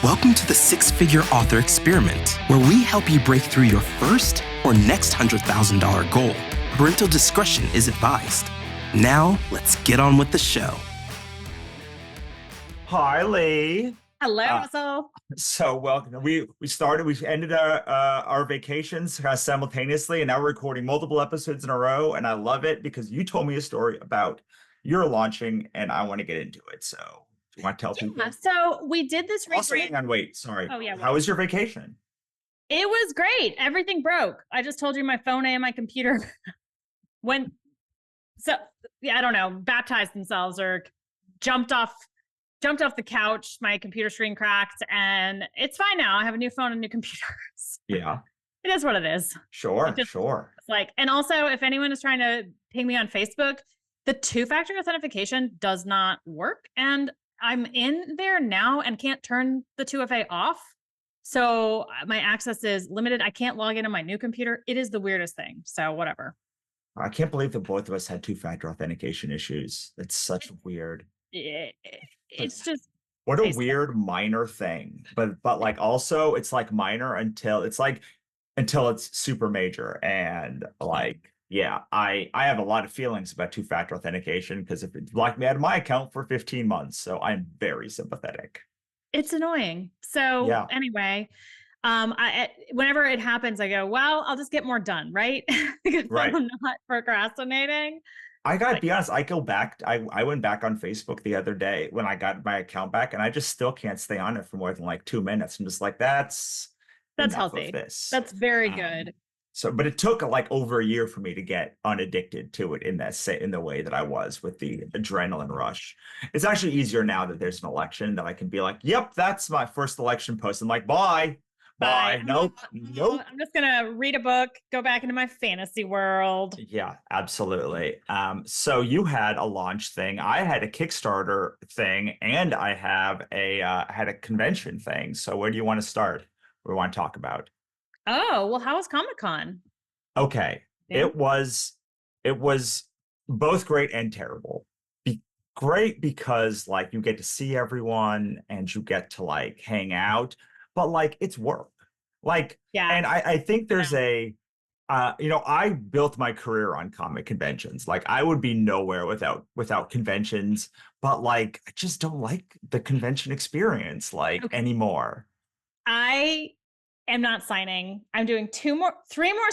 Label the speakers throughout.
Speaker 1: Welcome to the Six-Figure Author Experiment, where we help you break through your first or next $100,000 goal. Parental discretion is advised. Now, let's get on with the show.
Speaker 2: Hi, Lee.
Speaker 3: Hello, Russell.
Speaker 2: So welcome. We've ended our vacations simultaneously, and now we're recording multiple episodes in a row. And I love it because you told me a story about your launching, and I want to get into it. So, do you want to tell people?
Speaker 3: So we did this
Speaker 2: Also,
Speaker 3: retreat.
Speaker 2: hang on, wait. Sorry.
Speaker 3: Oh, yeah.
Speaker 2: How was your vacation?
Speaker 3: It was great. Everything broke. I just told you my phone and my computer went. So yeah, I don't know, baptized themselves or jumped off the couch. My computer screen cracked, and it's fine now. I have a new phone and new computers.
Speaker 2: Yeah.
Speaker 3: It is what it is.
Speaker 2: Sure.
Speaker 3: It's like, and also, if anyone is trying to ping me on Facebook, the two-factor authentication does not work, and I'm in there now and can't turn the 2FA off. So my access is limited. I can't log into my new computer. It is the weirdest thing. So whatever.
Speaker 2: I can't believe that both of us had two-factor authentication issues. It's such weird.
Speaker 3: It's just
Speaker 2: what a weird minor thing, but like also it's like minor until it's super major. And like, yeah, I have a lot of feelings about two-factor authentication because if it blocked me out of my account for 15 months, so I'm very sympathetic.
Speaker 3: It's annoying. So anyway, whenever it happens, I go, well, I'll just get more done, right? Because I'm not procrastinating.
Speaker 2: I gotta be honest, I went back on Facebook the other day when I got my account back, and I just still can't stay on it for more than like 2 minutes. I'm just like, that's
Speaker 3: healthy. That's very good.
Speaker 2: So, but it took like over a year for me to get unaddicted to it in the way that I was with the adrenaline rush. It's actually easier now that there's an election that I can be like, yep, that's my first election post. I'm like, bye. Nope.
Speaker 3: I'm just gonna read a book, go back into my fantasy world.
Speaker 2: Yeah, absolutely. So you had a launch thing, I had a Kickstarter thing, and I had a convention thing. So where do you want to start? What do we want to talk about?
Speaker 3: Oh, well, how was Comic-Con?
Speaker 2: Okay. Yeah. It was both great and terrible. Great because like you get to see everyone and you get to like hang out, but like it's work. Like, yeah. And I think there's I built my career on comic conventions. Like I would be nowhere without conventions, but like I just don't like the convention experience anymore.
Speaker 3: I am not signing. I'm doing 3 more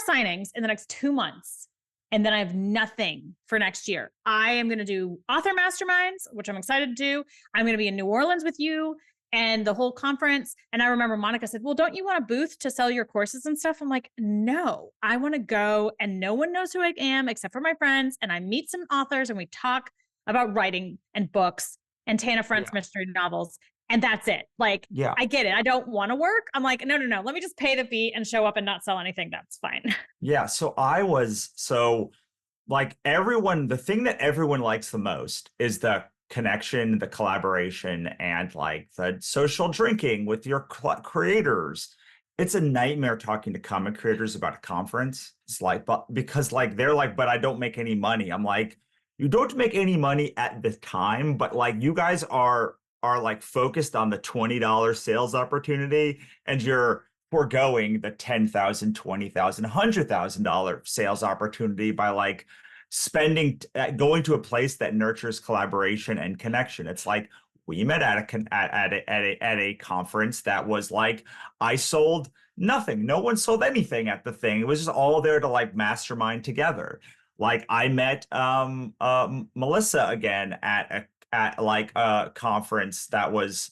Speaker 3: signings in the next 2 months. And then I have nothing for next year. I am going to do author masterminds, which I'm excited to do. I'm going to be in New Orleans with you and the whole conference. And I remember Monica said, well, don't you want a booth to sell your courses and stuff? I'm like, no, I want to go and no one knows who I am except for my friends. And I meet some authors and we talk about writing and books and Tana Front's mystery novels. And that's it. Like, yeah. I get it. I don't want to work. I'm like, no. Let me just pay the fee and show up and not sell anything. That's fine.
Speaker 2: Yeah. So the thing that everyone likes the most is the connection, the collaboration, and like the social drinking with your creators. It's a nightmare talking to comic creators about a conference. It's like, because like, they're like, but I don't make any money. I'm like, you don't make any money at the time, but like you guys are like focused on the $20 sales opportunity and you're foregoing the $10,000, $20,000, $100,000 sales opportunity by like going to a place that nurtures collaboration and connection. It's like we met at a conference that was like, I sold nothing. No one sold anything at the thing. It was just all there to like mastermind together. Like I met Melissa again at a conference that was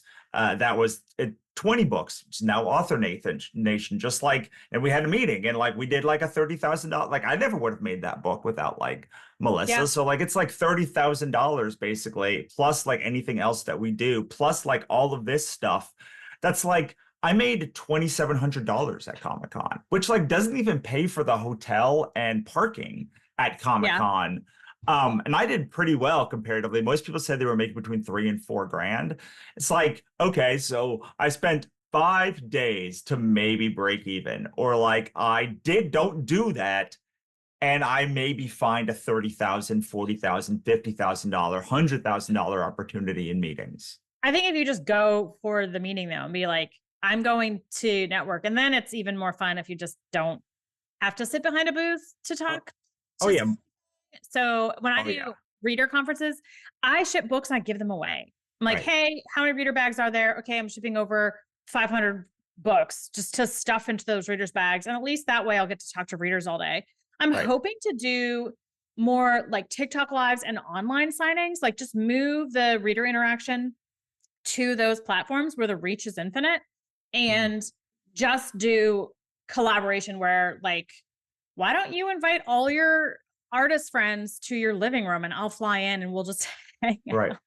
Speaker 2: 20 books. It's now Author Nation, just like, and we had a meeting and like we did like a $30,000. Like I never would have made that book without like Melissa. Yeah. So like it's like $30,000 basically, plus like anything else that we do, plus like all of this stuff. That's like I made $2,700 at Comic-Con, which like doesn't even pay for the hotel and parking at Comic-Con. Yeah. And I did pretty well comparatively. Most people said they were making between $3,000 and $4,000. It's like, okay, so I spent 5 days to maybe break even, or like don't do that. And I maybe find a $30,000, $40,000, $50,000, $100,000 opportunity in meetings.
Speaker 3: I think if you just go for the meeting though and be like, I'm going to network, and then it's even more fun if you just don't have to sit behind a booth to talk.
Speaker 2: Oh yeah.
Speaker 3: So when I
Speaker 2: Oh
Speaker 3: do
Speaker 2: yeah.
Speaker 3: reader conferences, I ship books and I give them away. I'm like,
Speaker 2: Right.
Speaker 3: hey, how many reader bags are there? Okay, I'm shipping over 500 books just to stuff into those readers' bags. And at least that way I'll get to talk to readers all day. I'm
Speaker 2: Right.
Speaker 3: hoping to do more like TikTok lives and online signings, like just move the reader interaction to those platforms where the reach is infinite, and just do collaboration where like, why don't you invite all your artist friends to your living room and I'll fly in and we'll just hang out.
Speaker 2: Right.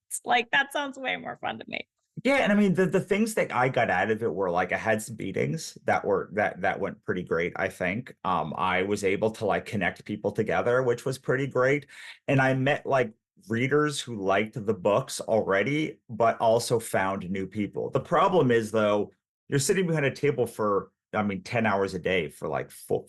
Speaker 3: It's like, that sounds way more fun to me.
Speaker 2: Yeah, and I mean the things that I got out of it were like I had some meetings that went pretty great, I think. I was able to like connect people together, which was pretty great. And I met like readers who liked the books already, but also found new people. The problem is though, you're sitting behind a table for, I mean, 10 hours a day for like 4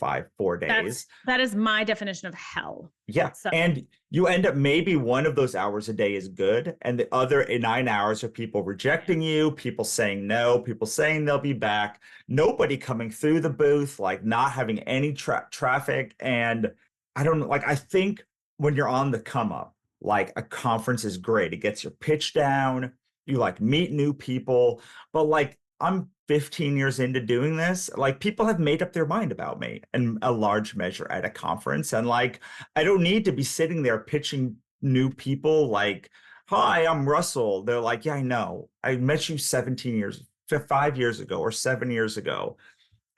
Speaker 2: days.
Speaker 3: That is my definition of hell.
Speaker 2: Yeah.
Speaker 3: So
Speaker 2: And you end up maybe one of those hours a day is good. And the other 9 hours are people rejecting you, people saying no, people saying they'll be back, nobody coming through the booth, like not having any traffic. And I don't know, like, I think when you're on the come up, like a conference is great. It gets your pitch down, you like meet new people, but like I'm 15 years into doing this, like people have made up their mind about me in a large measure at a conference. And like, I don't need to be sitting there pitching new people like, hi, I'm Russell. They're like, yeah, I know. I met you 17 years, 5 years ago or 7 years ago.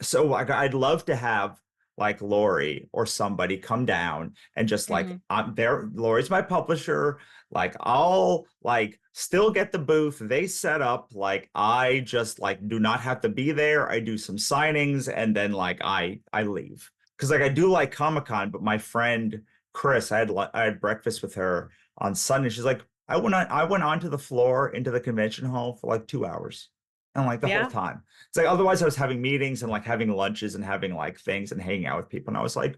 Speaker 2: So like, I'd love to have like Lori or somebody come down and just like, I'm there. Lori's my publisher. Like I'll like still get the booth. They set up, like I just like do not have to be there. I do some signings and then like I leave. Cause like I do like Comic-Con, but my friend Chris, I had breakfast with her on Sunday. She's like, I went onto the floor into the convention hall for like 2 hours. And like the whole time. It's like otherwise I was having meetings and like having lunches and having like things and hanging out with people. And I was like,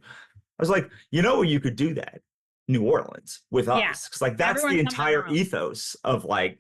Speaker 2: you know, you could do that. New Orleans with us. Cause like that's the entire ethos of like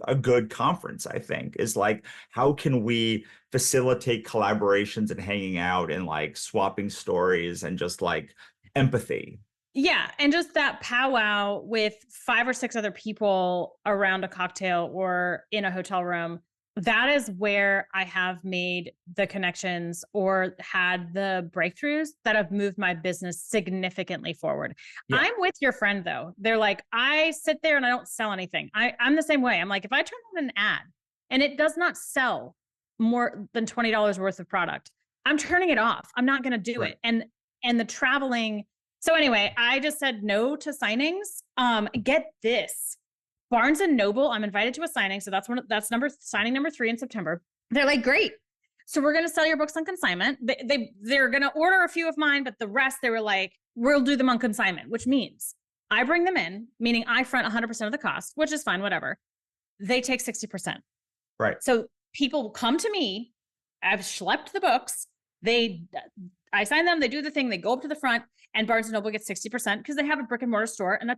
Speaker 2: a good conference, I think, is like, how can we facilitate collaborations and hanging out and like swapping stories and just like empathy.
Speaker 3: Yeah. And just that powwow with 5 or 6 other people around a cocktail or in a hotel room. That is where I have made the connections or had the breakthroughs that have moved my business significantly forward. Yeah. I'm with your friend though. They're like, I sit there and I don't sell anything. I'm the same way. I'm like, if I turn on an ad and it does not sell more than $20 worth of product, I'm turning it off. I'm not going to do it. And the traveling. So anyway, I just said no to signings. Get this. Barnes and Noble, I'm invited to a signing. So that's signing number 3 in September. They're like, great. So we're going to sell your books on consignment. They're going to order a few of mine, but the rest they were like, we'll do them on consignment, which means I bring them in, meaning I front 100% of the cost, which is fine, whatever. They take 60%.
Speaker 2: Right.
Speaker 3: So people come to me. I've schlepped the books. I sign them. They do the thing. They go up to the front and Barnes and Noble gets 60% because they have a brick and mortar store and a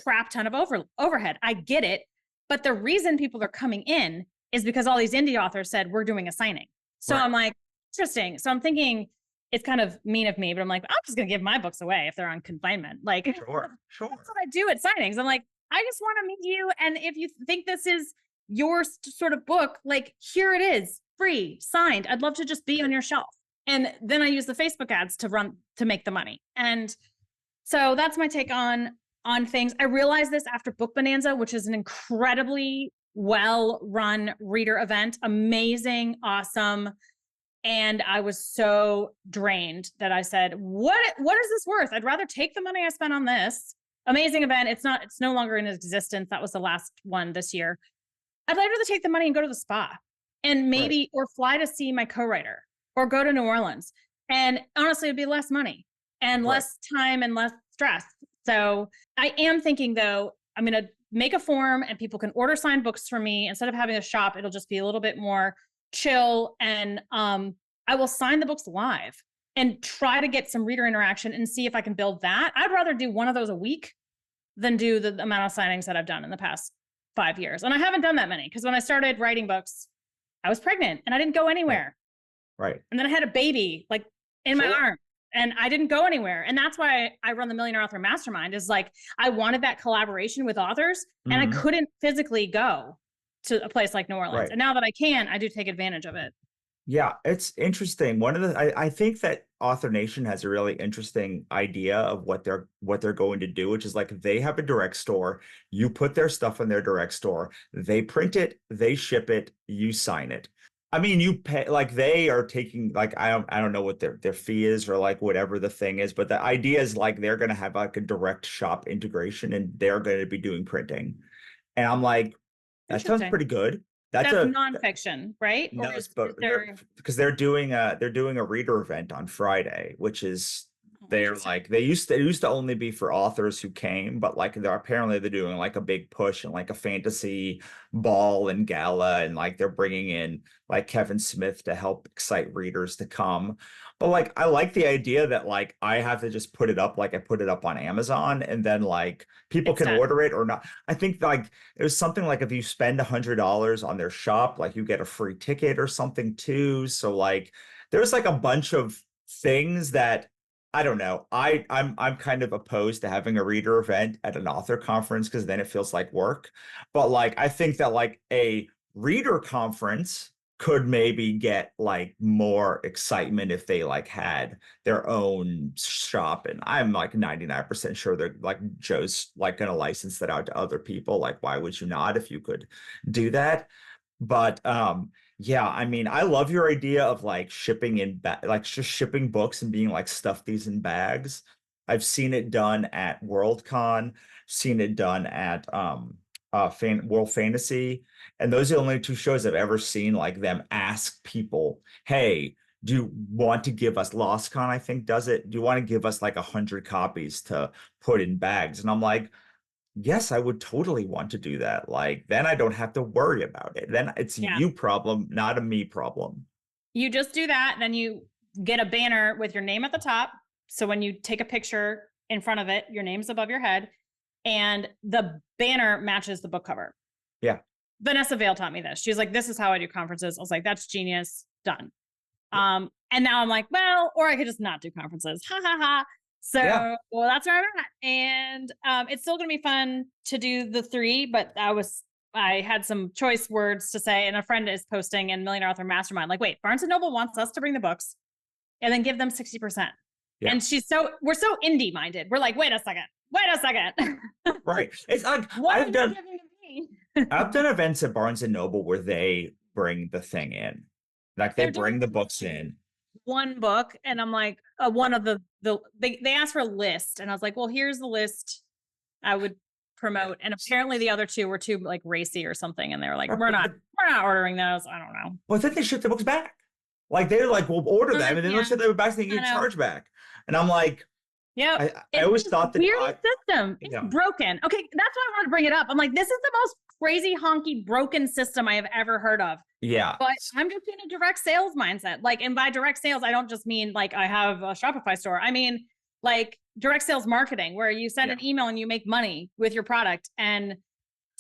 Speaker 3: crap ton of overhead. I get it. But the reason people are coming in is because all these indie authors said, we're doing a signing. So I'm like, interesting. So I'm thinking it's kind of mean of me, but I'm like, I'm just going to give my books away if they're on consignment. Like,
Speaker 2: sure.
Speaker 3: That's what I do at signings. I'm like, I just want to meet you. And if you think this is your sort of book, like, here it is, free, signed. I'd love to just be on your shelf. And then I use the Facebook ads to make the money. And so that's my take on things. I realized this after Book Bonanza, which is an incredibly well-run reader event, amazing, awesome. And I was so drained that I said, what is this worth? I'd rather take the money I spent on this amazing event. It's no longer in existence. That was the last one this year. I'd rather take the money and go to the spa and maybe, or fly to see my co-writer or go to New Orleans. And honestly, it'd be less money and less time and less stress. So I am thinking though, I'm going to make a form and people can order signed books from me. Instead of having a shop, it'll just be a little bit more chill. And I will sign the books live and try to get some reader interaction and see if I can build that. I'd rather do one of those a week than do the amount of signings that I've done in the past 5 years. And I haven't done that many because when I started writing books, I was pregnant and I didn't go anywhere.
Speaker 2: Right.
Speaker 3: And then I had a baby like in my arm and I didn't go anywhere. And that's why I run the Millionaire Author Mastermind is like, I wanted that collaboration with authors and I couldn't physically go to a place like New Orleans.
Speaker 2: Right.
Speaker 3: And now that I can, I do take advantage of it.
Speaker 2: Yeah, it's interesting. I think that Author Nation has a really interesting idea of what they're going to do, which is like they have a direct store. You put their stuff in their direct store, they print it, they ship it, you sign it. I mean, you pay like they are taking like I don't know what their fee is or like whatever the thing is, but the idea is like they're going to have like a direct shop integration and they're going to be doing printing. And I'm like, that sounds pretty good.
Speaker 3: That's nonfiction, right?
Speaker 2: No, because they're doing a reader event on Friday, which is they're like it used to only be for authors who came, but like they're doing like a big push and like a fantasy ball and gala, and like they're bringing in like Kevin Smith to help excite readers to come. But like I like the idea that like I have to just put it up like I put it up on Amazon and then like people can order it or not. I think like it was something like if you spend $100 on their shop, like you get a free ticket or something too. So like there's like a bunch of things that I don't know. I'm kind of opposed to having a reader event at an author conference because then it feels like work. But like I think that like a reader conference could maybe get like more excitement if they like had their own shop. And I'm like 99% sure they're like Joe's like going to license that out to other people. Like, why would you not if you could do that? But yeah, I mean, I love your idea of like shipping in like just shipping books and being like stuff these in bags. I've seen it done at Worldcon, seen it done at World Fantasy, and those are the only two shows I've ever seen like them ask people, hey, do you want to give us LostCon, I think does it? Do you want to give us like 100 copies to put in bags? And I'm like, yes, I would totally want to do that. Like, then I don't have to worry about it. Then it's a you problem, not a me problem.
Speaker 3: You just do that. Then you get a banner with your name at the top. So when you take a picture in front of it, your name's above your head and the banner matches the book cover.
Speaker 2: Yeah.
Speaker 3: Vanessa Vale taught me this. She was like, this is how I do conferences. I was like, that's genius. Done. Yeah. And now I'm like, well, or I could just not do conferences. Ha ha ha. So, well, that's where I'm at. And it's still going to be fun to do the 3, but I had some choice words to say, and a friend is posting in Millionaire Author Mastermind, like, wait, Barnes & Noble wants us to bring the books and then give them 60%. Yeah. And we're so indie minded. We're like, wait a second.
Speaker 2: Right. It's like, I've done events at Barnes & Noble where they bring the thing in. Like they bring the books in.
Speaker 3: One book, and I'm like, one of they asked for a list, and I was like, well, here's the list I would promote. And apparently the other 2 were too like racy or something, and they were like, we're not ordering those. I don't know.
Speaker 2: Well, then they ship the books back. Like they're like, we'll order them, and then they'll ship them back, and they get charged back. And I'm like,
Speaker 3: yeah,
Speaker 2: I always thought that
Speaker 3: weird system. It's broken. Okay, that's why I wanted to bring it up. I'm like, this is the most crazy honky broken system I have ever heard of.
Speaker 2: Yeah.
Speaker 3: But I'm just in a direct sales mindset. Like, and by direct sales, I don't just mean like I have a Shopify store. I mean like direct sales marketing where you send an email and you make money with your product. And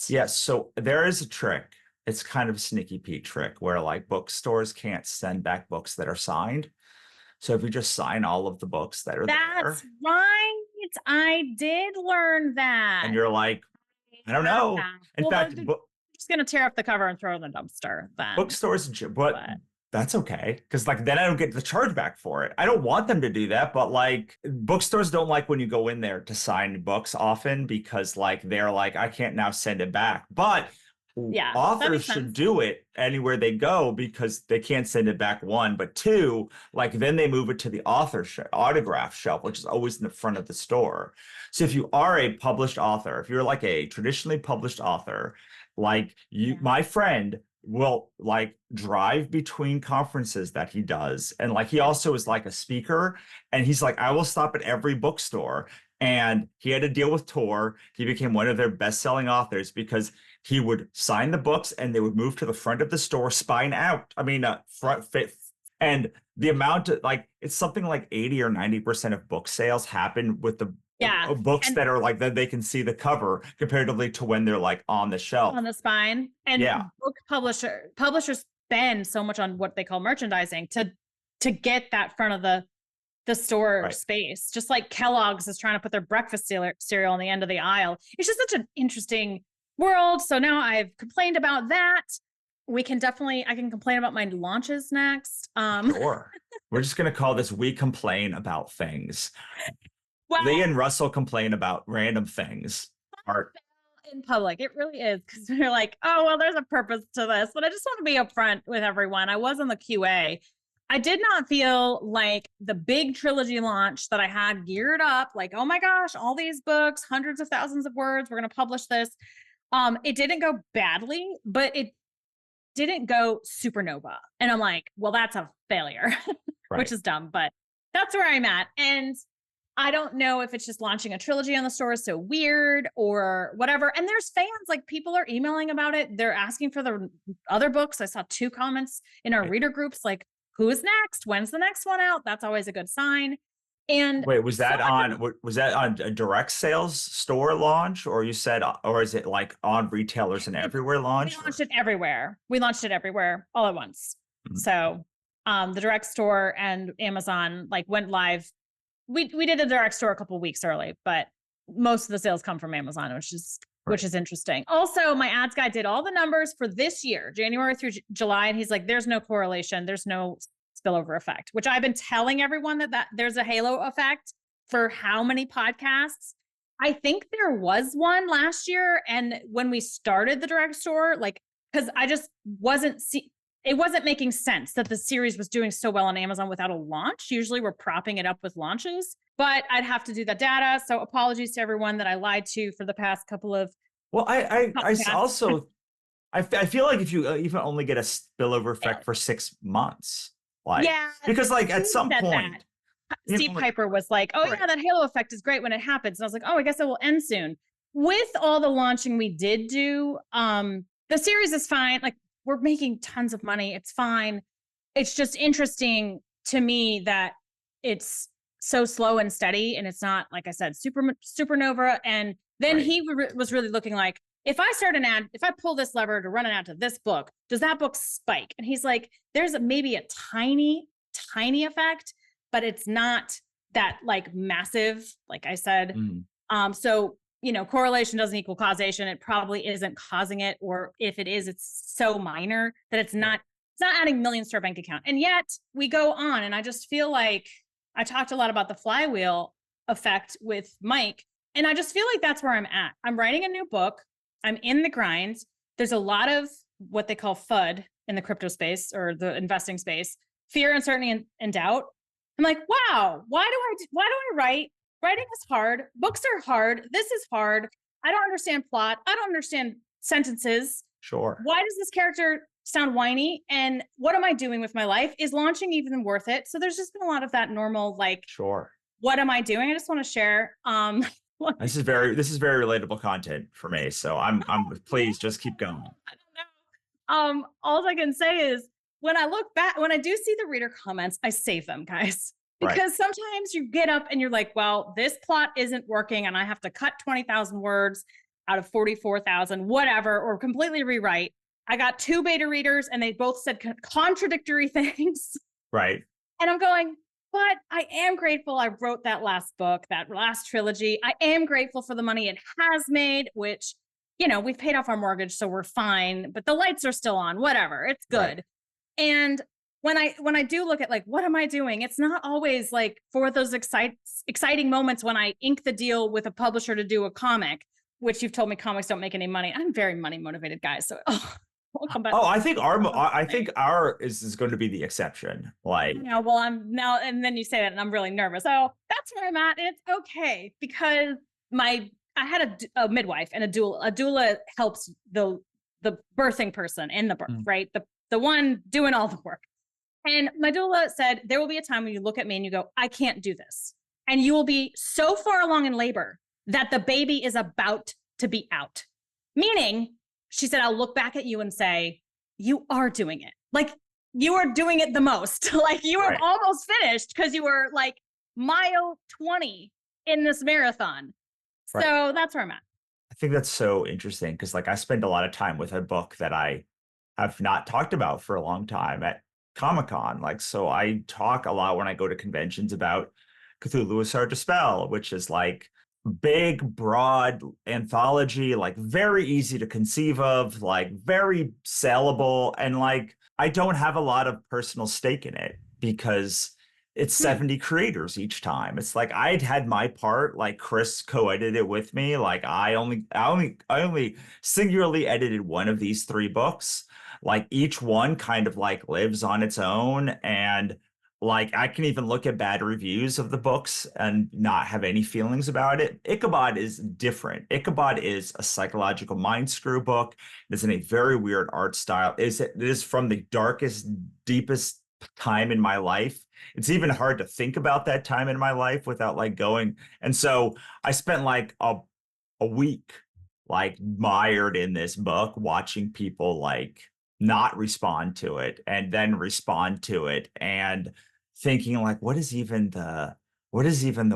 Speaker 2: yes, so there is a trick. It's kind of a sneaky Pete trick where like bookstores can't send back books that are signed. So if you just sign all of the books that are there.
Speaker 3: That's right. I did learn that.
Speaker 2: And you're like, I don't know. In fact,
Speaker 3: I'm just going to tear up the cover and throw it in the dumpster then.
Speaker 2: Bookstores, but that's okay. Because like then I don't get the chargeback for it. I don't want them to do that, but like bookstores don't like when you go in there to sign books often because like they're like, I can't now send it back. But authors should do it anywhere they go because they can't send it back, 1, but 2, like then they move it to the autograph shelf, which is always in the front of the store. So if you are a published author, if you're like a traditionally published author, like my friend will like drive between conferences that he does. And like, he also is like a speaker and he's like, I will stop at every bookstore. And he had to deal with Tor. He became one of their best-selling authors because he would sign the books and they would move to the front of the store, spine out. I mean, front fit. And the amount of like, it's something like 80 or 90% of book sales happen with the
Speaker 3: Yeah.
Speaker 2: books
Speaker 3: And
Speaker 2: that are like that they can see the cover comparatively to when they're like on the shelf.
Speaker 3: on the spine. And
Speaker 2: Yeah.
Speaker 3: book publishers spend so much on what they call merchandising to get that front of the store
Speaker 2: Right.
Speaker 3: space. Just like Kellogg's is trying to put their breakfast cereal on the end of the aisle. It's just such an interesting world. So now I've complained about that. I can complain about my launches next.
Speaker 2: Sure. We're just going to call this We Complain About Things.
Speaker 3: Well,
Speaker 2: Lee and Russell complain about random things. Art.
Speaker 3: in public, it really is, because they're like, oh, well, there's a purpose to this, but I just want to be upfront with everyone. I was on the QA. I did not feel like the big trilogy launch that I had geared up, like, oh my gosh, all these books, hundreds of thousands of words, we're going to publish this. It didn't go badly, but it didn't go supernova. And I'm like, well, that's a failure,
Speaker 2: Right.
Speaker 3: which is dumb, but that's where I'm at. And I don't know if it's just launching a trilogy on the store is so weird or whatever. And there's fans, like people are emailing about it. They're asking for the other books. I saw 2 comments in our
Speaker 2: Right.
Speaker 3: reader groups, like, who is next? When's the next one out? That's always a good sign. And
Speaker 2: Wait, was that on a direct sales store launch, or you said, or is it like on retailers and everywhere launch?
Speaker 3: we launched it everywhere. We launched it everywhere all at once.
Speaker 2: Mhm.
Speaker 3: So the direct store and Amazon like went live. We did a direct store a couple of weeks early, but most of the sales come from Amazon, which is interesting. Also, my ads guy did all the numbers for this year, January through July, and he's like, there's no correlation, there's no spillover effect, which I've been telling everyone that there's a halo effect for how many podcasts. I think there was one last year, and when we started the direct store, like, because I just it wasn't making sense that the series was doing so well on Amazon without a launch. Usually we're propping it up with launches, but I'd have to do the data. So apologies to everyone that I lied to for the past couple of.
Speaker 2: Well, I
Speaker 3: podcasts.
Speaker 2: also, I feel like if you even only get a spillover effect for 6 months, like,
Speaker 3: Yeah.
Speaker 2: because like at some
Speaker 3: said
Speaker 2: point, you
Speaker 3: Steve
Speaker 2: know, like-
Speaker 3: Piper was like, oh
Speaker 2: Right.
Speaker 3: yeah, that halo effect is great when it happens. And I was like, oh, I guess it will end soon. With all the launching we did do, the series is fine. Like, we're making tons of money. It's fine. It's just interesting to me that it's so slow and steady. And it's not, like I said, supernova. And then
Speaker 2: Right.
Speaker 3: he was really looking like, if I start an ad, if I pull this lever to run an ad to this book, does that book spike? And he's like, there's maybe a tiny effect, but it's not that like massive, like I said.
Speaker 2: Mhm.
Speaker 3: So, correlation doesn't equal causation. It probably isn't causing it. Or if it is, it's so minor that it's not adding millions to our bank account. And yet we go on. And I just feel like I talked a lot about the flywheel effect with Mike. And I just feel like that's where I'm at. I'm writing a new book. I'm in the grind. There's a lot of what they call FUD in the crypto space or the investing space, fear, uncertainty, and doubt. I'm like, wow, why do I write? Writing is hard. Books are hard. This is hard. I don't understand plot. I don't understand sentences.
Speaker 2: Sure.
Speaker 3: Why does this character sound whiny? And what am I doing with my life? Is launching even worth it? So there's just been a lot of that normal, like,
Speaker 2: Sure.
Speaker 3: what am I doing? I just want to share.
Speaker 2: This is very relatable content for me. So I'm please just keep going.
Speaker 3: I don't know. All I can say is when I look back, when I do see the reader comments, I save them, guys.
Speaker 2: Right.
Speaker 3: Because sometimes you get up and you're like, well, this plot isn't working and I have to cut 20,000 words out of 44,000, whatever, or completely rewrite. I got 2 beta readers and they both said contradictory things.
Speaker 2: Right.
Speaker 3: And I'm going, but I am grateful I wrote that last book, that last trilogy. I am grateful for the money it has made, which, we've paid off our mortgage, so we're fine, but the lights are still on, whatever, it's good.
Speaker 2: Right.
Speaker 3: And when I do look at like, what am I doing? It's not always like for those exciting moments when I ink the deal with a publisher to do a comic, which you've told me comics don't make any money. I'm very money motivated guy. So we'll come back.
Speaker 2: Oh, I think our is going to be the exception. Like,
Speaker 3: well, I'm now, and then you say that and I'm really nervous. So that's where I'm at. And it's okay because I had a midwife and a doula. A doula helps the birthing person in the birth, right? The one doing all the work. And my doula said, there will be a time when you look at me and you go, I can't do this. And you will be so far along in labor that the baby is about to be out. Meaning, she said, I'll look back at you and say, you are doing it. Like, you are doing it the most. Like, you are
Speaker 2: Right.
Speaker 3: almost finished because you were like mile 20 in this marathon.
Speaker 2: Right.
Speaker 3: So that's where I'm at.
Speaker 2: I think that's so interesting because like I spend a lot of time with a book that I have not talked about for a long time at Comic-Con. Like, so I talk a lot when I go to conventions about Cthulhu is Hard to Spell, which is like big, broad anthology, like very easy to conceive of, like very sellable. And like, I don't have a lot of personal stake in it because it's 70 creators each time. It's like I'd had my part, like Chris co-edited it with me. Like I only singularly edited one of these three books. Like each one kind of like lives on its own. And like I can even look at bad reviews of the books and not have any feelings about it. Ichabod is different. Ichabod is a psychological mind screw book. It's in a very weird art style. It is from the darkest, deepest time in my life. It's even hard to think about that time in my life without like going. And so I spent like a week like mired in this book, watching people like not respond to it and then respond to it and thinking like, what is even the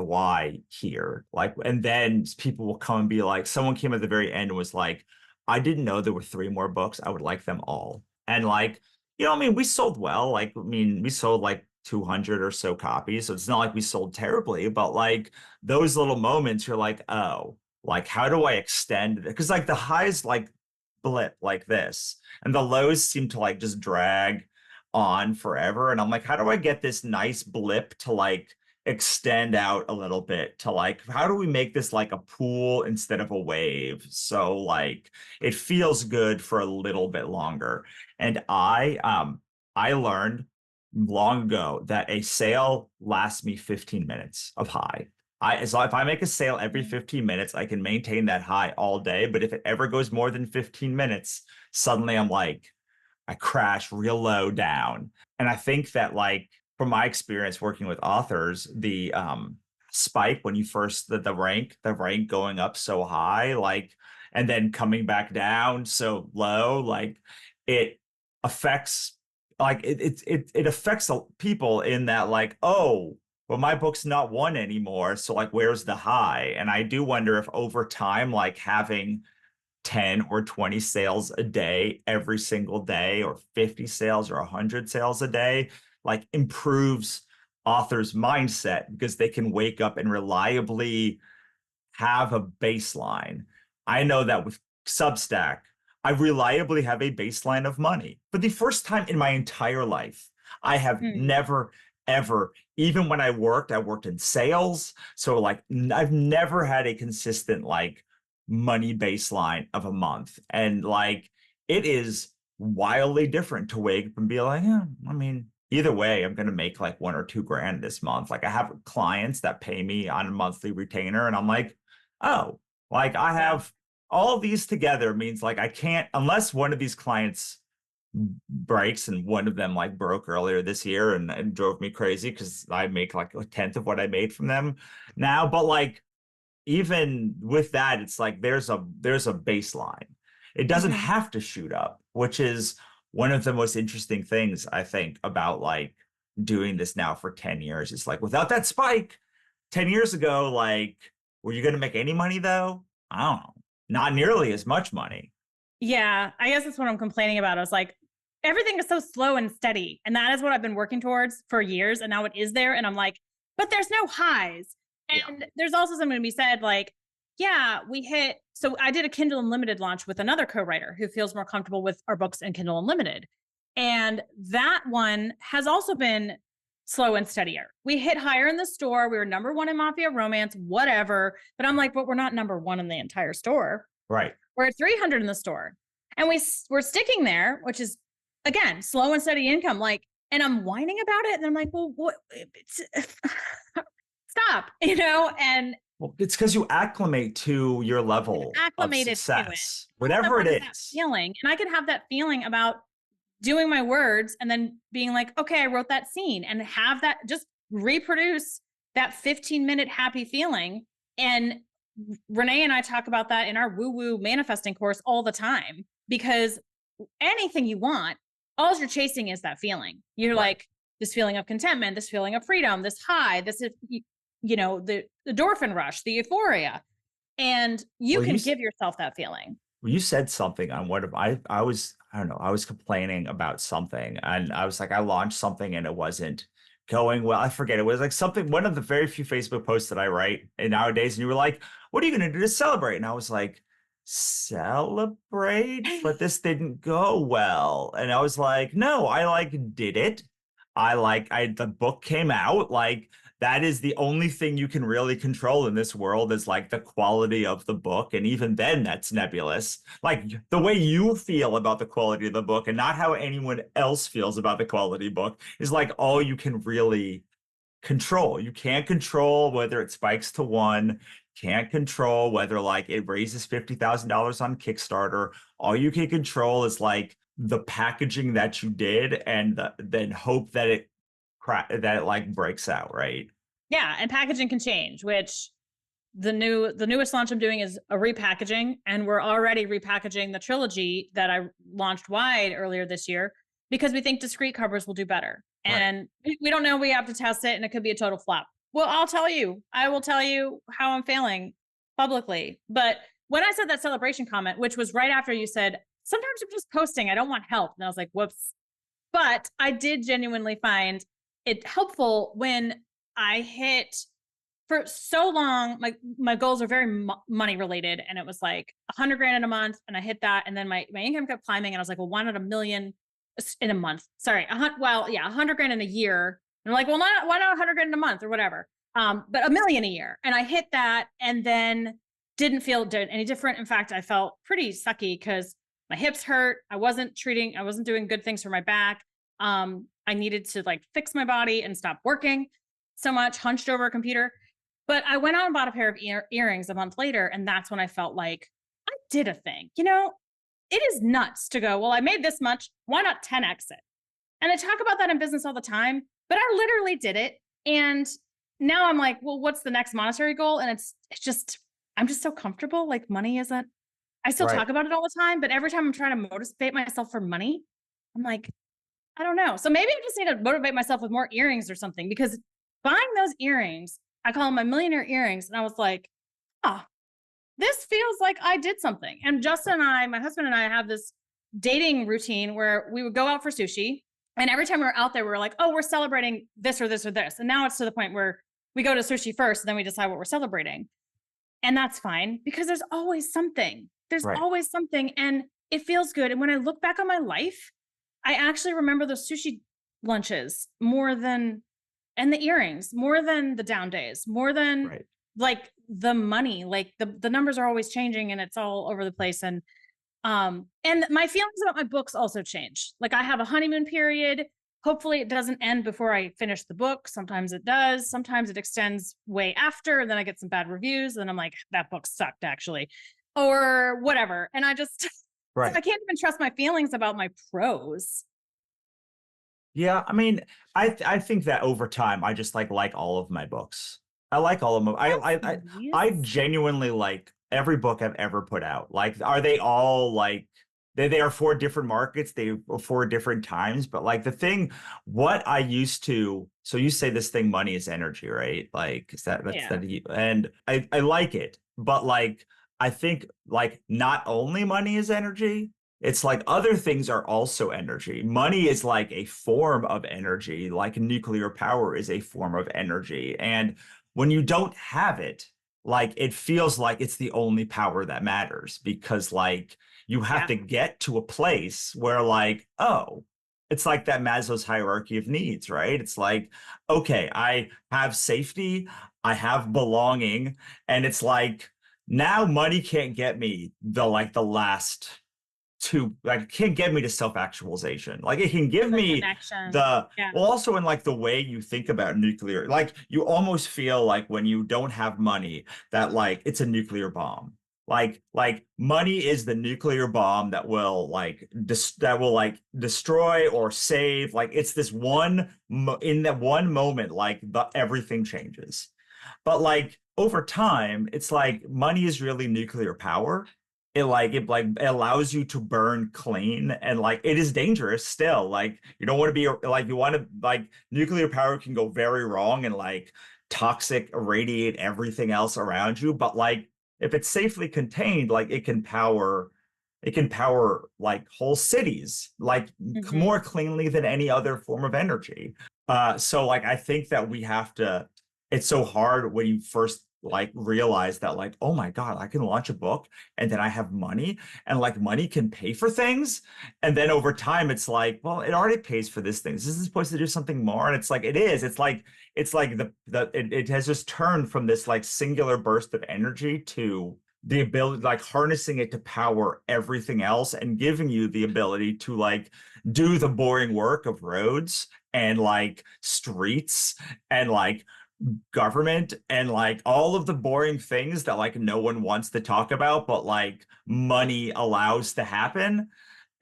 Speaker 2: why here? Like, and then people will come and be like, someone came at the very end and was like, I didn't know there were three more books. I would like them all. And like, I mean, we sold well. Like, I mean, we sold like 200 or so copies. So it's not like we sold terribly, but like those little moments, you're like, oh, like, how do I extend it? Because like the highs like blip like this, and the lows seem to like just drag on forever. And I'm like, how do I get this nice blip to like extend out a little bit to like, how do we make this like a pool instead of a wave? So like it feels good for a little bit longer. And I learned long ago that a sale lasts me 15 minutes of high. So if I make a sale every 15 minutes, I can maintain that high all day. But if it ever goes more than 15 minutes, suddenly I'm like, I crash real low down. And I think that like from my experience working with authors, the spike when you first the rank going up so high, like, and then coming back down so low, like it affects it affects people in that like, oh, well, my book's not one anymore. So like, where's the high? And I do wonder if over time, like having 10 or 20 sales a day every single day, or 50 sales or 100 sales a day, like improves authors' mindset because they can wake up and reliably have a baseline. I know that with Substack, I reliably have a baseline of money. For the first time in my entire life, I have never, ever, even when I worked in sales. So like I've never had a consistent like money baseline of a month. And like it is wildly different to wake up and be like, yeah, I mean, either way, I'm going to make like $1 or $2 this month. Like I have clients that pay me on a monthly retainer, and I'm like, oh, like I have all of these together means like I can't, unless one of these clients breaks, and one of them like broke earlier this year and drove me crazy because I make like a tenth of what I made from them now. But like even with that, it's like there's a baseline. It doesn't have to shoot up, which is one of the most interesting things I think about like doing this now for 10 years. It's like without that spike 10 years ago, like, were you going to make any money though? I don't know. Not nearly as much money.
Speaker 3: Yeah, I guess that's what I'm complaining about. I was like, everything is so slow and steady. And that is what I've been working towards for years. And now it is there. And I'm like, but there's no highs. And there's also something to be said, like, yeah, so I did a Kindle Unlimited launch with another co-writer who feels more comfortable with our books in Kindle Unlimited. And that one has also been slow and steadier. We hit higher in the store. We were number one in Mafia Romance, whatever. But I'm like, but we're not number one in the entire store.
Speaker 2: Right.
Speaker 3: We're at 300 in the store. And we're sticking there, which is, again, slow and steady income. Like, and I'm whining about it. And I'm like, well, what? Stop, and
Speaker 2: well, it's because you acclimate to your level of success, whatever it is.
Speaker 3: Feeling, and I can have that feeling about doing my words and then being like, okay, I wrote that scene, and have that just reproduce that 15-minute happy feeling. And Renee and I talk about that in our woo-woo manifesting course all the time, because anything you want, all you're chasing is that feeling. You're like, this feeling of contentment, this feeling of freedom, this high, this is the endorphin rush, the euphoria, and you
Speaker 2: Well,
Speaker 3: can give yourself that feeling.
Speaker 2: you said something on what I was, I don't know, I was complaining about something and I was like, I launched something and it wasn't going well. I forget. It was like something, one of the very few Facebook posts that I write nowadays. And you were like, what are you going to do to celebrate? And I was like, celebrate, but this didn't go well. And I was like, no, I like did it. The book came out, like that is the only thing you can really control in this world is like the quality of the book. And even then, that's nebulous. Like the way you feel about the quality of the book and not how anyone else feels about the quality book is like all you can really control. You can't control whether it spikes to one, can't control whether like it raises $50,000 on Kickstarter. All you can control is like the packaging that you did and then hope that it like breaks out, right?
Speaker 3: Yeah, and packaging can change, which the newest launch I'm doing is a repackaging, and we're already repackaging the trilogy that I launched wide earlier this year because we think discrete covers will do better. And we don't know, we have to test it and it could be a total flop. Well, I will tell you how I'm feeling publicly. But when I said that celebration comment, which was right after you said, sometimes I'm just posting, I don't want help. And I was like, whoops. But I did genuinely find it helpful when I hit for so long, my goals are very money related, and it was like 100 grand in a month, and I hit that, and then my income kept climbing, and I was like, well, why not a million in a month? Sorry, 100 grand in a year. And I'm like, well, why not 100 grand in a month or whatever? But a million a year, and I hit that, and then didn't feel any different. In fact, I felt pretty sucky because my hips hurt. I wasn't doing good things for my back. I needed to like fix my body and stop working so much, hunched over a computer. But I went out and bought a pair of earrings a month later, and that's when I felt like I did a thing. It is nuts to go, well, I made this much. Why not 10x it? And I talk about that in business all the time, but I literally did it. And now I'm like, well, what's the next monetary goal? And it's just, I'm just so comfortable. Like money isn't, I still talk about it all the time, but every time I'm trying to motivate myself for money, I'm like, I don't know. So maybe I just need to motivate myself with more earrings or something, because buying those earrings, I call them my millionaire earrings. And I was like, this feels like I did something. And Justin and my husband and I have this dating routine where we would go out for sushi. And every time we were out there, we were like, oh, we're celebrating this or this or this. And now it's to the point where we go to sushi first, and then we decide what we're celebrating. And that's fine, because there's always something. Always something. And it feels good. And when I look back on my life, I actually remember those sushi lunches more than, and the earrings more than the down days, more than like the money. Like the numbers are always changing and it's all over the place. And my feelings about my books also change. Like I have a honeymoon period. Hopefully it doesn't end before I finish the book. Sometimes it does. Sometimes it extends way after, and then I get some bad reviews. And I'm like, that book sucked actually, or whatever. And I just, I can't even trust my feelings about my prose.
Speaker 2: Yeah, I mean, I think that over time, I just like all of my books. I like all of them. I genuinely like every book I've ever put out. Like, are they all like they are for different markets, they are for different times, but like the thing, what I used to, so you say this thing, money is energy, right? Like, is that's that, and I like it, but like I think like not only money is energy. It's like other things are also energy. Money is like a form of energy, like nuclear power is a form of energy. And when you don't have it, like it feels like it's the only power that matters, because like you have to get to a place where like, oh, it's like that Maslow's hierarchy of needs, right? It's like, okay, I have safety, I have belonging, and it's like now money can't get me the last to like it can't get me to self-actualization. Like it can give me well, also in like the way you think about nuclear, like you almost feel like when you don't have money that like it's a nuclear bomb. Like money is the nuclear bomb that will like destroy or save. Like it's this one in that one moment, like everything changes. But like over time, it's like money is really nuclear power. It allows you to burn clean, and like it is dangerous still. Like you don't want to be like, you want to like nuclear power can go very wrong, and like toxic, irradiate everything else around you. But like if it's safely contained, like it can power like whole cities, like
Speaker 3: Mhm.
Speaker 2: more cleanly than any other form of energy. So like I think that we have to, it's so hard when you first like realize that like, oh my God, I can launch a book and then I have money and like money can pay for things. And then over time it's like, well, it already pays for this thing. This is supposed to do something more. And it's like it is. It's like it has just turned from this like singular burst of energy to the ability, like harnessing it to power everything else and giving you the ability to like do the boring work of roads and like streets and like government and like all of the boring things that like no one wants to talk about, but like money allows to happen.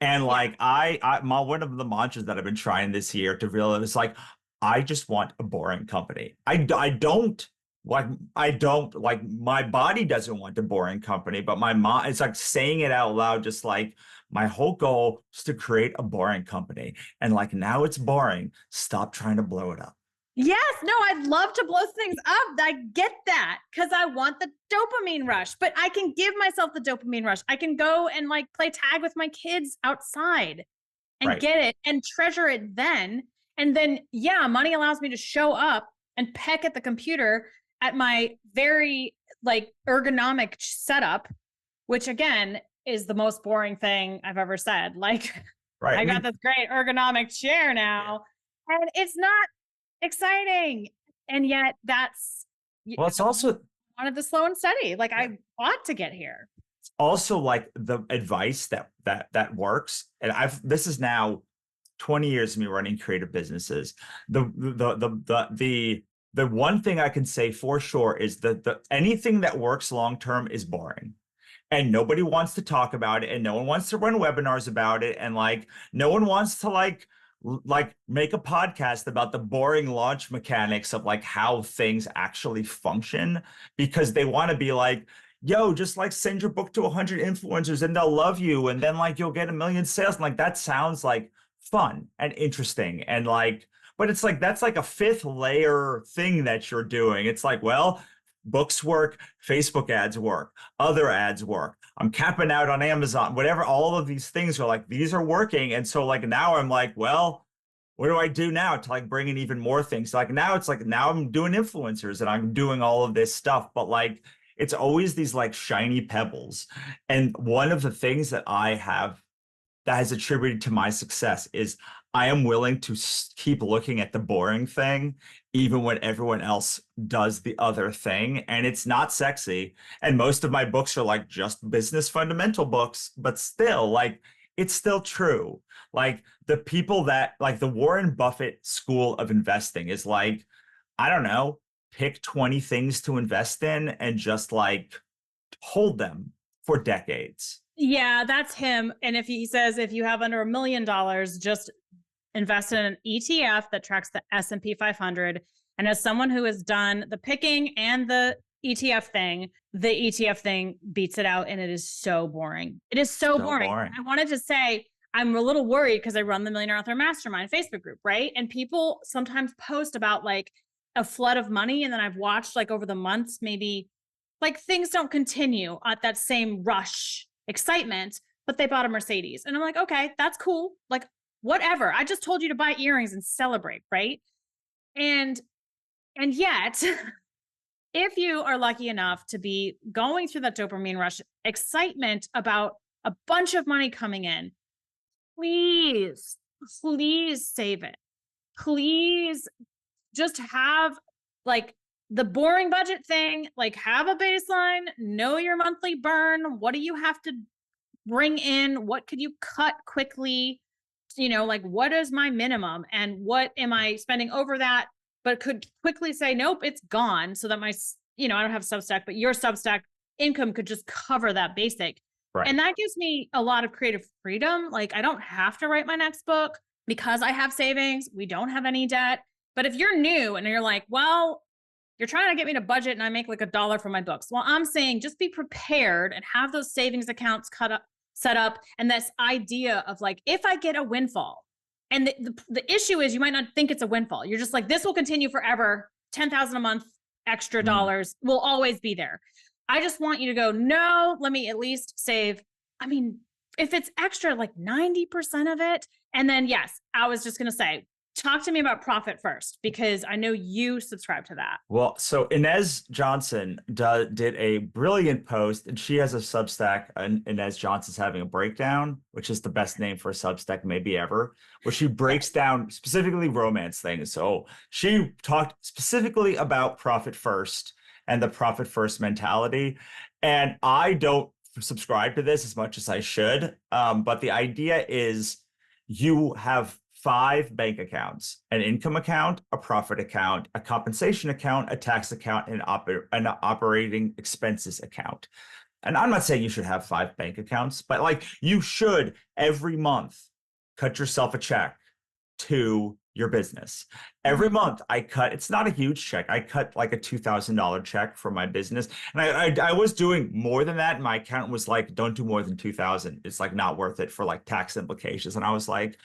Speaker 2: And
Speaker 3: Yeah.
Speaker 2: like one of the mantras that I've been trying this year to realize is like, I just want a boring company. I don't like my body doesn't want a boring company, but my mom, it's like saying it out loud, just like my whole goal is to create a boring company. And like now it's boring. Stop trying to blow it up.
Speaker 3: Yes, no, I'd love to blow things up. I get that because I want the dopamine rush, but I can give myself the dopamine rush. I can go and like play tag with my kids outside and
Speaker 2: Right.
Speaker 3: get it and treasure it then. And then, yeah, money allows me to show up and peck at the computer at my very like ergonomic setup, which again is the most boring thing I've ever said. Like,
Speaker 2: Right. I
Speaker 3: I got
Speaker 2: mean,
Speaker 3: this great ergonomic chair now, and it's not exciting. And yet that's,
Speaker 2: well, it's also
Speaker 3: wanted the slow and steady. Like I want to get here.
Speaker 2: also like the advice that works. And this is now 20 years of me running creative businesses. The one thing I can say for sure is that the anything that works long term is boring. And nobody wants to talk about it, and no one wants to run webinars about it, and like no one wants to like make a podcast about the boring launch mechanics of like how things actually function, because they want to be like, yo, just like send your book to 100 influencers and they'll love you and then like you'll get 1 million sales. And like that sounds like fun and interesting and like, but it's like that's like a fifth layer thing that you're doing. It's like, well, books work, Facebook ads work, other ads work, I'm capping out on Amazon, whatever. All of these things are like, these are working. And so like now I'm like, well, what do I do now to like bring in even more things? Like now it's like now I'm doing influencers and I'm doing all of this stuff, but like it's always these like shiny pebbles. And one of the things that I have that has attributed to my success is I am willing to keep looking at the boring thing, even when everyone else does the other thing. And it's not sexy. And most of my books are like just business fundamental books, but still, like, it's still true. Like, the people that, like, the Warren Buffett school of investing is like, I don't know, pick 20 things to invest in and just like hold them for decades.
Speaker 3: Yeah, that's him. And if he says if you have under $1 million, just invest in an ETF that tracks the S&P 500. And as someone who has done the picking and the ETF thing beats it out, and it is so boring. It is so boring. I wanted to say I'm a little worried because I run the Millionaire Author Mastermind Facebook group, right? And people sometimes post about like a flood of money, and then I've watched like over the months, maybe like things don't continue at that same rush excitement, but they bought a Mercedes. And I'm like, okay, that's cool. Like, whatever. I just told you to buy earrings and celebrate, right? And yet, if you are lucky enough to be going through that dopamine rush, excitement about a bunch of money coming in, please, please save it. Please just have like the boring budget thing, like have a baseline, know your monthly burn. What do you have to bring in? What could you cut quickly? Like what is my minimum and what am I spending over that, but could quickly say, nope, it's gone. So that I don't have Substack, but your Substack income could just cover that basic.
Speaker 2: Right.
Speaker 3: And that gives me a lot of creative freedom. Like I don't have to write my next book because I have savings. We don't have any debt. But if you're new and you're like, well, you're trying to get me to budget and I make like $1 for my books. Well, I'm saying just be prepared and have those savings accounts set up. And this idea of like, if I get a windfall, and the issue is you might not think it's a windfall. You're just like, this will continue forever, 10,000 a month extra dollars will always be there. I just want you to go, no, let me at least save. I mean, if it's extra, like 90% of it. And then, yes, I was just going to say, talk to me about profit first, because I know you subscribe to that.
Speaker 2: Well, so Inez Johnson did a brilliant post, and she has a Substack, and Inez Johnson's having a breakdown, which is the best name for a Substack maybe ever, where she breaks down specifically romance things. So she talked specifically about profit first and the profit first mentality. And I don't subscribe to this as much as I should. But the idea is you have 5 bank accounts: an income account, a profit account, a compensation account, a tax account, and an operating expenses account. And I'm not saying you should have 5 bank accounts, but like you should every month cut yourself a check to your business. Every month I cut, it's not a huge check. I cut like a $2,000 check for my business. And I was doing more than that. And my accountant was like, don't do more than 2,000. It's like not worth it for like tax implications. And I was like,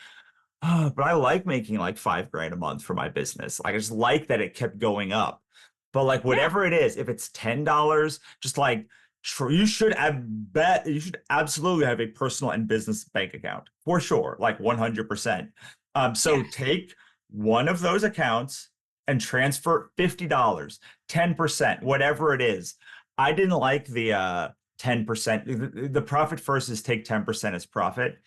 Speaker 2: oh, but I like making like $5,000 a month for my business. Like I just like that it kept going up. But like whatever it is, if it's $10, just like you should absolutely have a personal and business bank account for sure, like 100%. So take one of those accounts and transfer $50, 10%, whatever it is. I didn't like the 10%. The profit first is take 10% as profit.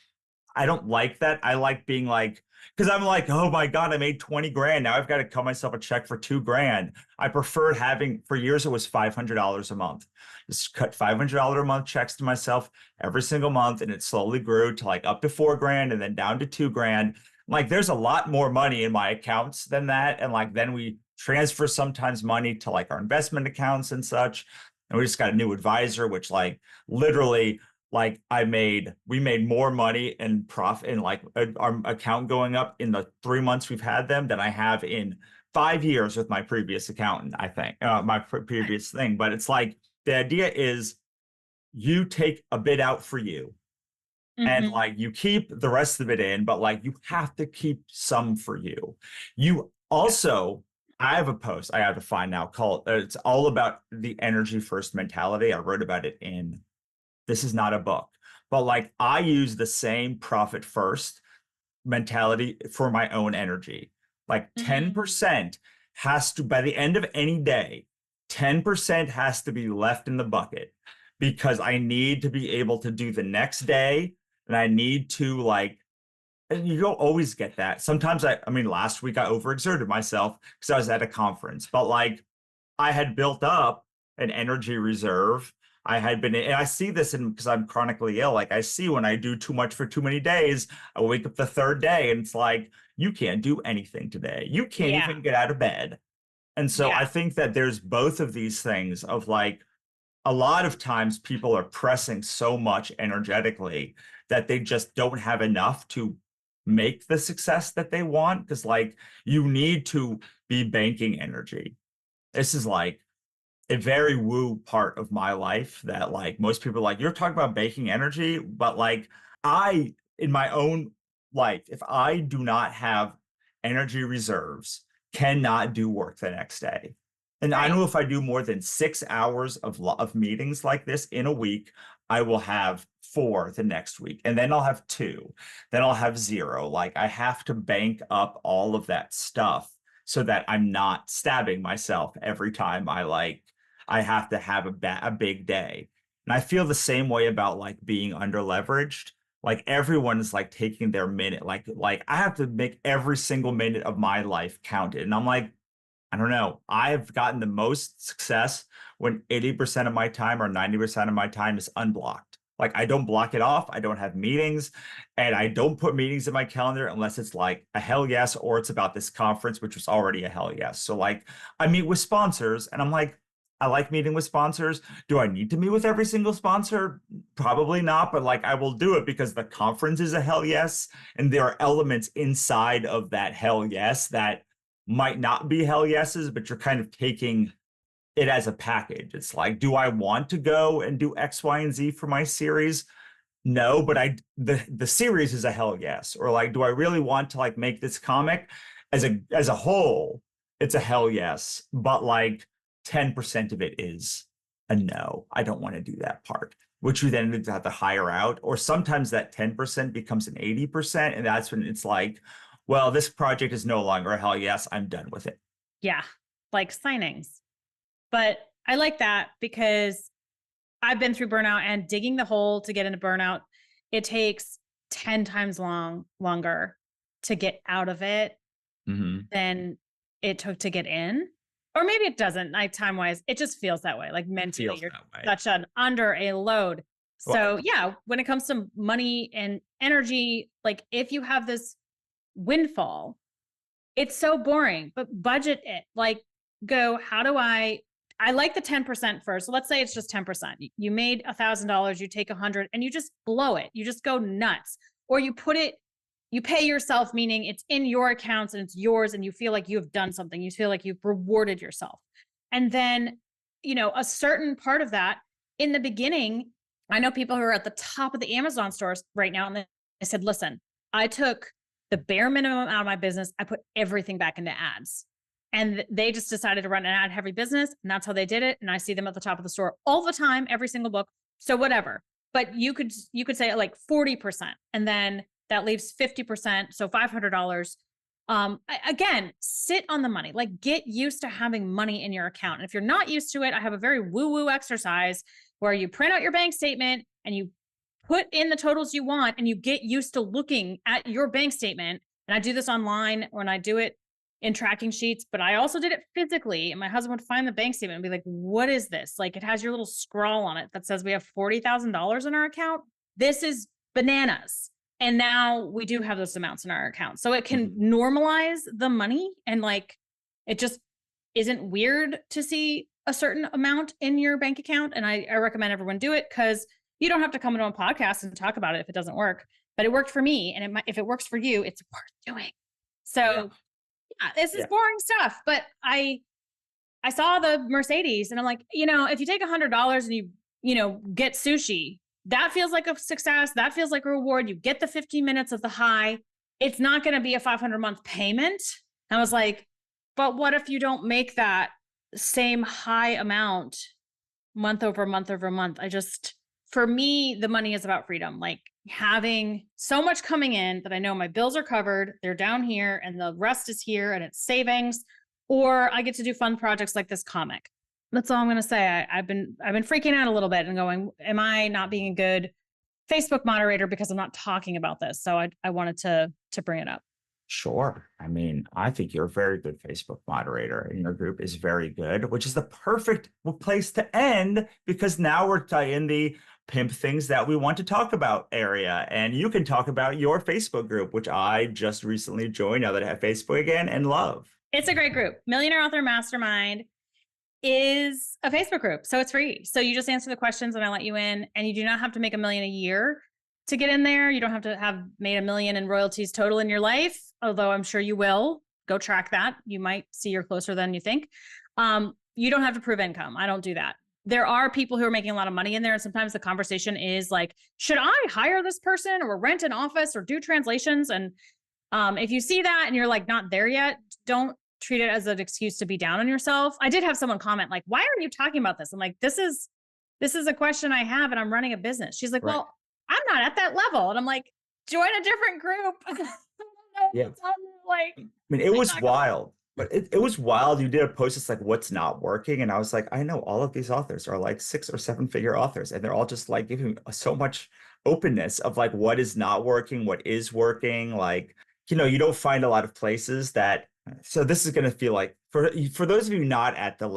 Speaker 2: I don't like that. I like being like, because I'm like, oh my God, I made 20 grand. Now I've got to cut myself a check for 2 grand. I preferred having, for years, it was $500 a month. Just cut $500 a month checks to myself every single month. And it slowly grew to like up to 4 grand and then down to 2 grand. Like there's a lot more money in my accounts than that. And like, then we transfer sometimes money to like our investment accounts and such. And we just got a new advisor, which like literally, like we made more money and profit in like our account going up in the 3 months we've had them than I have in 5 years with my previous accountant, I think, my previous thing. But it's like, the idea is you take a bit out for you and like you keep the rest of it in, but like you have to keep some for you. You also, I have a post I have to find now called, it's all about the energy first mentality. I wrote about it in, this is not a book, but like I use the same profit first mentality for my own energy. Like 10% has to, by the end of any day, 10% has to be left in the bucket because I need to be able to do the next day. And I need to like, and you don't always get that. Sometimes I mean, last week I overexerted myself because I was at a conference, but like I had built up an energy reserve. I had been, and I see this in because I'm chronically ill. Like I see when I do too much for too many days, I wake up the 3rd day and it's like, you can't do anything today. You can't even get out of bed. And so I think that there's both of these things of like, a lot of times people are pressing so much energetically that they just don't have enough to make the success that they want. Because like you need to be banking energy. This is like a very woo part of my life that like most people are like, you're talking about banking energy, but like I, in my own life, if I do not have energy reserves, cannot do work the next day. And I know if I do more than 6 hours of meetings like this in a week, I will have 4 the next week. And then I'll have 2. Then I'll have 0. Like I have to bank up all of that stuff so that I'm not stabbing myself every time I have to have a big day. And I feel the same way about like being under leveraged. Like everyone is like taking their minute. Like I have to make every single minute of my life counted. And I'm like, I don't know. I've gotten the most success when 80% of my time or 90% of my time is unblocked. Like I don't block it off. I don't have meetings and I don't put meetings in my calendar unless it's like a hell yes, or it's about this conference, which was already a hell yes. So like I meet with sponsors and I'm like, I like meeting with sponsors. Do I need to meet with every single sponsor? Probably not, but like I will do it because the conference is a hell yes. And there are elements inside of that hell yes that might not be hell yeses, but you're kind of taking it as a package. It's like, do I want to go and do X, Y, and Z for my series? No, but the series is a hell yes. Or like, do I really want to like make this comic as a whole? It's a hell yes. But like 10% of it is a no, I don't want to do that part, which you then have to hire out. Or sometimes that 10% becomes an 80%. And that's when it's like, well, this project is no longer a hell yes, I'm done with it.
Speaker 3: Yeah. Like signings. But I like that because I've been through burnout, and digging the hole to get into burnout, it takes 10 times longer to get out of it than it took to get in. Or maybe it doesn't, like time wise, it just feels that way. Like mentally, you're such under a load. So yeah, when it comes to money and energy, like if you have this windfall, it's so boring, but budget it. Like go, how do I like the 10% first. So let's say it's just 10%. You made $1,000, you take 100 and you just blow it. You just go nuts. Or you pay yourself, meaning it's in your accounts and it's yours and you feel like you've done something. You feel like you've rewarded yourself. And then, a certain part of that in the beginning, I know people who are at the top of the Amazon stores right now. And they said, listen, I took the bare minimum out of my business. I put everything back into ads. And they just decided to run an ad heavy business. And that's how they did it. And I see them at the top of the store all the time, every single book. So whatever, but you could say like 40%, and then that leaves 50%. So $500. Again, sit on the money, like get used to having money in your account. And if you're not used to it, I have a very woo-woo exercise where you print out your bank statement and you put in the totals you want and you get used to looking at your bank statement. And I do this online when I do it in tracking sheets, but I also did it physically. And my husband would find the bank statement and be like, what is this? Like it has your little scrawl on it that says we have $40,000 in our account. This is bananas. And now we do have those amounts in our account. So it can normalize the money, and like, it just isn't weird to see a certain amount in your bank account. And I recommend everyone do it, because you don't have to come into a podcast and talk about it if it doesn't work, but it worked for me. And if it works for you, it's worth doing. So yeah, this is boring stuff, but I saw the Mercedes and I'm like, if you take $100 and you get sushi, that feels like a success. That feels like a reward. You get the 15 minutes of the high. It's not going to be a 500 month payment. I was like, but what if you don't make that same high amount month over month over month? For me, the money is about freedom. Like having so much coming in that I know my bills are covered, they're down here, and the rest is here, and it's savings. Or I get to do fun projects like this comic. That's all I'm going to say. I've been freaking out a little bit and going, am I not being a good Facebook moderator because I'm not talking about this? So I wanted to bring it up.
Speaker 2: Sure. I mean, I think you're a very good Facebook moderator, and your group is very good, which is the perfect place to end, because now we're in the pimp things that we want to talk about area. And you can talk about your Facebook group, which I just recently joined now that I have Facebook again and love.
Speaker 3: It's a great group. Millionaire Author Mastermind is a Facebook group. So it's free. So you just answer the questions and I let you in, and you do not have to make $1 million a year to get in there. You don't have to have made $1 million in royalties total in your life, although I'm sure you will. Go track that. You might see you're closer than you think. You don't have to prove income. I don't do that. There are people who are making a lot of money in there. And sometimes the conversation is like, should I hire this person or rent an office or do translations? And if you see that and you're like not there yet, don't treat it as an excuse to be down on yourself. I did have someone comment like, why are you talking about this? I'm like, this is a question I have, and I'm running a business. She's like, well, I'm not at that level. And I'm like, join a different group.
Speaker 2: Yeah. I mean, it was wild, but it was wild. You did a post that's like, what's not working? And I was like, I know all of these authors are like 6 or 7 figure authors, and they're all just like giving so much openness of like what is not working, what is working. Like, you don't find a lot of places that. So this is going to feel like, for those of you not at this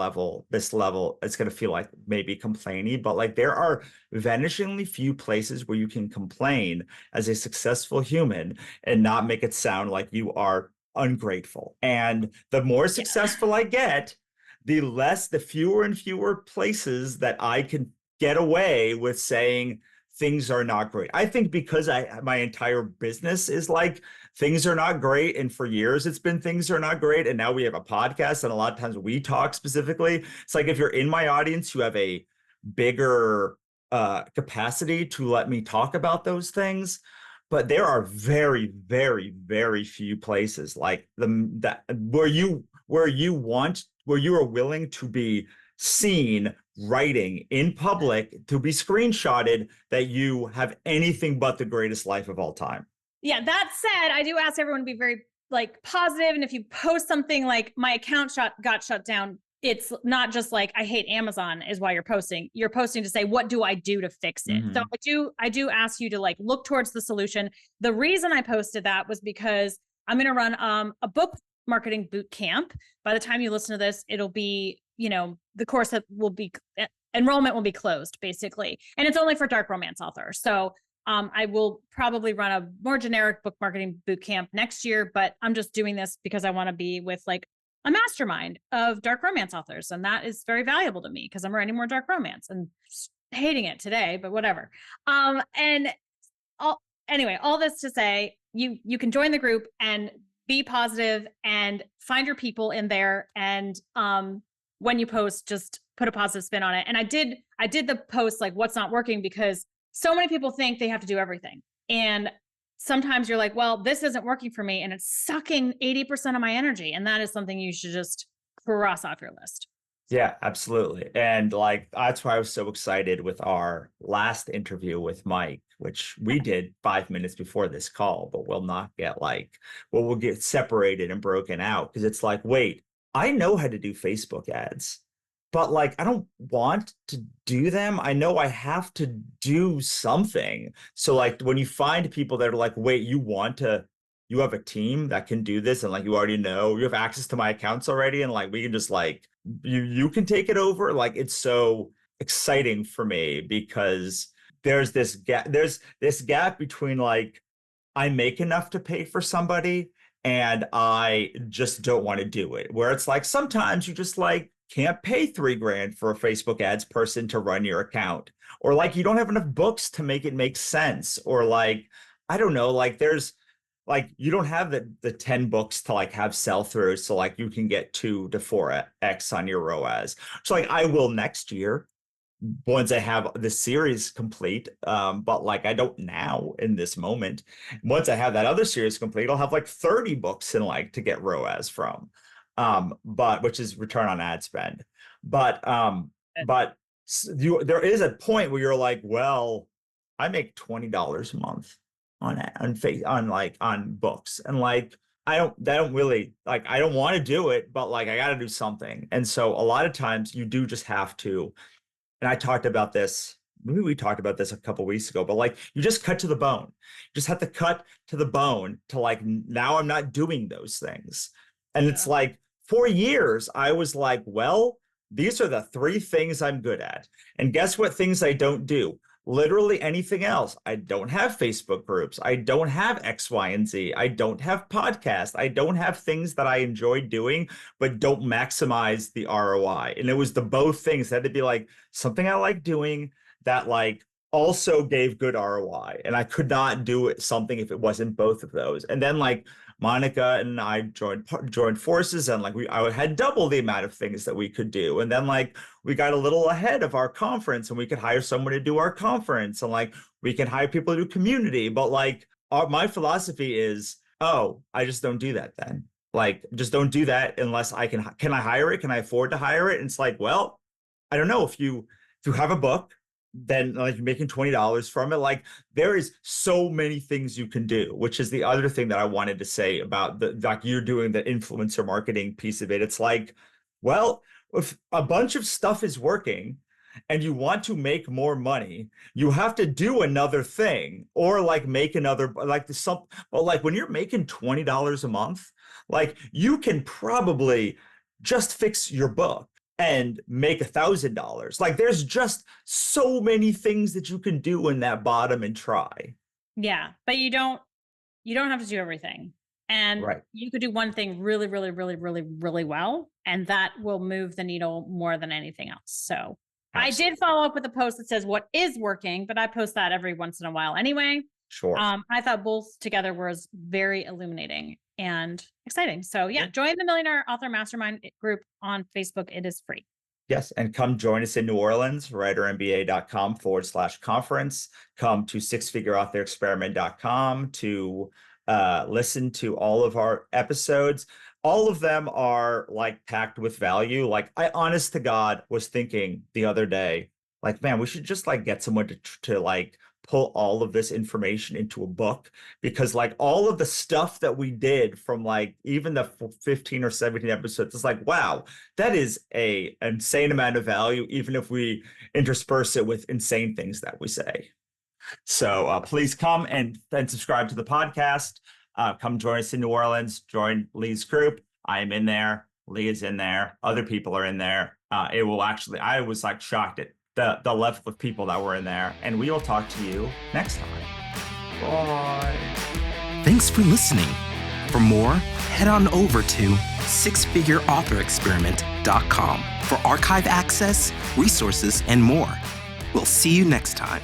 Speaker 2: level, it's going to feel like maybe complainy, but like there are vanishingly few places where you can complain as a successful human and not make it sound like you are ungrateful. And the more successful I get, the fewer and fewer places that I can get away with saying things are not great. I think because my entire business is like, things are not great. And for years it's been things are not great. And now we have a podcast, and a lot of times we talk specifically. It's like, if you're in my audience, you have a bigger capacity to let me talk about those things. But there are very, very, very few places like where where you are willing to be seen writing in public, to be screenshotted, that you have anything but the greatest life of all time.
Speaker 3: Yeah, that said, I do ask everyone to be very like positive. And if you post something like my account got shut down, it's not just like I hate Amazon is why you're posting. You're posting to say, what do I do to fix it?
Speaker 2: Mhm.
Speaker 3: So I do ask you to like look towards the solution. The reason I posted that was because I'm going to run a book marketing boot camp. By the time you listen to this, it'll be, the course that will be enrollment will be closed basically. And it's only for dark romance authors. So I will probably run a more generic book marketing boot camp next year, but I'm just doing this because I want to be with like a mastermind of dark romance authors. And that is very valuable to me because I'm writing more dark romance and hating it today, but whatever. And anyway, all this to say, you can join the group and be positive and find your people in there. And when you post, just put a positive spin on it. And I did the post like what's not working, because so many people think they have to do everything. And sometimes you're like, well, this isn't working for me and it's sucking 80% of my energy. And that is something you should just cross off your list.
Speaker 2: Yeah, absolutely. And like, that's why I was so excited with our last interview with Mike, which we did 5 minutes before this call, but we'll get separated and broken out, because it's like, wait, I know how to do Facebook ads, but like, I don't want to do them. I know I have to do something. So like, when you find people that are like, wait, you have a team that can do this, and like, you already know, you have access to my accounts already, and like, we can just like, you can take it over. Like, it's so exciting for me, because there's this gap between like, I make enough to pay for somebody and I just don't want to do it. Where it's like, sometimes you just like can't pay $3,000 for a Facebook ads person to run your account, or like, you don't have enough books to make it make sense, or like, I don't know, like you don't have the 10 books to like have sell through. So like, you can get 2 to 4x on your ROAS. So like, I will next year once I have the series complete. But like, I don't now in this moment. Once I have that other series complete, I'll have like 30 books in like to get ROAS from. But which is return on ad spend. But there is a point where you're like, well, I make $20 a month on books, and like, I don't really like, I don't want to do it, but like, I got to do something. And so a lot of times you do just have to, and I talked about this, maybe we talked about this a couple of weeks ago, but like, you just cut to the bone. You just have to cut to the bone to like, now I'm not doing those things. And it's like, for years I was like, well, these are the 3 things I'm good at. And guess what things I don't do? Literally anything else. I don't have Facebook groups. I don't have X, Y, and Z. I don't have podcasts. I don't have things that I enjoy doing, but don't maximize the ROI. And it was the both things. It had to be like something I like doing that like also gave good ROI. And I could not do something if it wasn't both of those. And then like, Monica and I joined forces, and like, I had double the amount of things that we could do. And then like, we got a little ahead of our conference, and we could hire someone to do our conference, and like, we can hire people to do community. But like, my philosophy is, oh, I just don't do that then. Like, just don't do that unless I can I hire it? Can I afford to hire it? And it's like, well, I don't know, if you have a book, then like, you're making $20 from it. Like, there is so many things you can do, which is the other thing that I wanted to say about like, you're doing the influencer marketing piece of it. It's like, well, if a bunch of stuff is working and you want to make more money, you have to do another thing, or like make another, like but like, when you're making $20 a month, like, you can probably just fix your book and make $1,000. Like, there's just so many things that you can do in that bottom and try.
Speaker 3: Yeah, but you don't have to do everything. And
Speaker 2: Right.
Speaker 3: you could do one thing really, really, really, really, really well, and that will move the needle more than anything else. So I did follow up with a post that says what is working, but I post that every once in a while anyway.
Speaker 2: Sure.
Speaker 3: I thought both together was very illuminating and exciting. So yeah, join the Millionaire Author Mastermind group on Facebook. It is free.
Speaker 2: Yes. And come join us in New Orleans, writermba.com/conference. Come to sixfigureauthorexperiment.com to listen to all of our episodes. all of them are like packed with value. Like I honest to God was thinking the other day, like, man, we should just like get someone to like pull all of this information into a book, because like all of the stuff that we did from like even the 15 or 17 episodes, it's like, wow, that is a insane amount of value, even if we intersperse it with insane things that we say. So please come and subscribe to the podcast. Come join us in New Orleans. Join Lee's group. I am in there. Lee is in there. Other people are in there. It will actually, I was like shocked at the level of people that were in there. And we will talk to you next time. Bye.
Speaker 1: Thanks for listening. For more, head on over to sixfigureauthorexperiment.com for archive access, resources, and more. We'll see you next time.